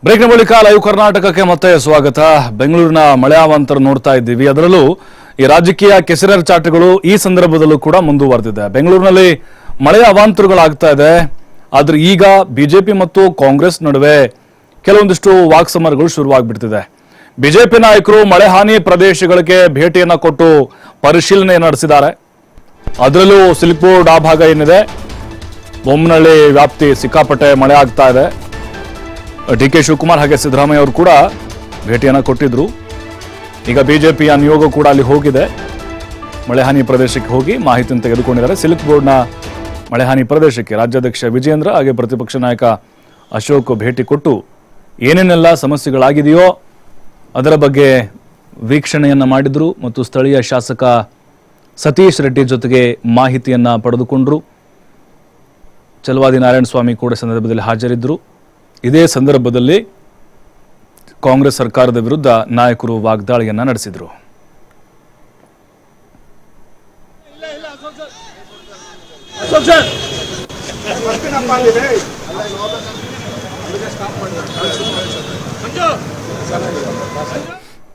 ಬ್ರೇಕ್ನ ಬಳಿಕ ಲೈವ್ ಕರ್ನಾಟಕಕ್ಕೆ ಮತ್ತೆ ಸ್ವಾಗತ. ಬೆಂಗಳೂರಿನ ಮಳೆ ಅವಾಂತರ ನೋಡ್ತಾ ಇದ್ದೀವಿ. ಅದರಲ್ಲೂ ಈ ರಾಜಕೀಯ ಕೆಸರೆರಚಾಟಗಳು ಈ ಸಂದರ್ಭದಲ್ಲೂ ಕೂಡ ಮುಂದುವರೆದಿದೆ. ಬೆಂಗಳೂರಿನಲ್ಲಿ ಮಳೆಯ ಅವಾಂತರಗಳಾಗ್ತಾ ಇದೆ. ಆದ್ರೆ ಈಗ ಬಿಜೆಪಿ ಮತ್ತು ಕಾಂಗ್ರೆಸ್ ನಡುವೆ ಕೆಲವೊಂದಿಷ್ಟು ವಾಕ್ಸಮರಗಳು ಶುರುವಾಗ್ಬಿಡ್ತಿದೆ. ಬಿಜೆಪಿ ನಾಯಕರು ಮಳೆ ಹಾನಿ ಪ್ರದೇಶಗಳಿಗೆ ಭೇಟಿಯನ್ನ ಕೊಟ್ಟು ಪರಿಶೀಲನೆ ನಡೆಸಿದ್ದಾರೆ. ಅದರಲ್ಲೂ ಸಿಲ್ಕ್ ಬೋರ್ಡ್ ಆ ಭಾಗ ಏನಿದೆ, ಬೊಮ್ಮನಹಳ್ಳಿ ವ್ಯಾಪ್ತಿ ಸಿಕ್ಕಾಪಟ್ಟೆ ಮಳೆ ಆಗ್ತಾ ಇದೆ. ಡಿ.ಕೆ. ಶಿವಕುಮಾರ್ ಹಾಗೆ ಸಿದ್ದರಾಮಯ್ಯ ಅವರು ಕೂಡ ಭೇಟಿಯನ್ನು ಕೊಟ್ಟಿದ್ರು. ಈಗ ಬಿಜೆಪಿಯ ನಿಯೋಗ ಕೂಡ ಅಲ್ಲಿ ಹೋಗಿದೆ. ಮಳೆ ಹಾನಿ ಪ್ರದೇಶಕ್ಕೆ ಹೋಗಿ ಮಾಹಿತಿಯನ್ನು ತೆಗೆದುಕೊಂಡಿದ್ದಾರೆ. ಸಿಲ್ಕ್ ಬೋರ್ಡ್ನ ಮಳೆ ಹಾನಿ ಪ್ರದೇಶಕ್ಕೆ ರಾಜ್ಯಾಧ್ಯಕ್ಷ ವಿಜಯೇಂದ್ರ ಹಾಗೆ ಪ್ರತಿಪಕ್ಷ ನಾಯಕ ಅಶೋಕ್ ಭೇಟಿ ಕೊಟ್ಟು ಏನೇನೆಲ್ಲ ಸಮಸ್ಯೆಗಳಾಗಿದೆಯೋ ಅದರ ಬಗ್ಗೆ ವೀಕ್ಷಣೆಯನ್ನ ಮಾಡಿದ್ರು ಮತ್ತು ಸ್ಥಳೀಯ ಶಾಸಕ ಸತೀಶ್ ರೆಡ್ಡಿ ಜೊತೆಗೆ ಮಾಹಿತಿಯನ್ನ ಪಡೆದುಕೊಂಡ್ರು. ಚಲವಾದಿ ನಾರಾಯಣಸ್ವಾಮಿ ಕೂಡ ಸಂದರ್ಭದಲ್ಲಿ ಹಾಜರಿದ್ದರು. ಇದೇ ಸಂದರ್ಭದಲ್ಲಿ ಕಾಂಗ್ರೆಸ್ ಸರ್ಕಾರದ ವಿರುದ್ಧ ನಾಯಕರು ವಾಗ್ದಾಳಿಯನ್ನ ನಡೆಸಿದರು.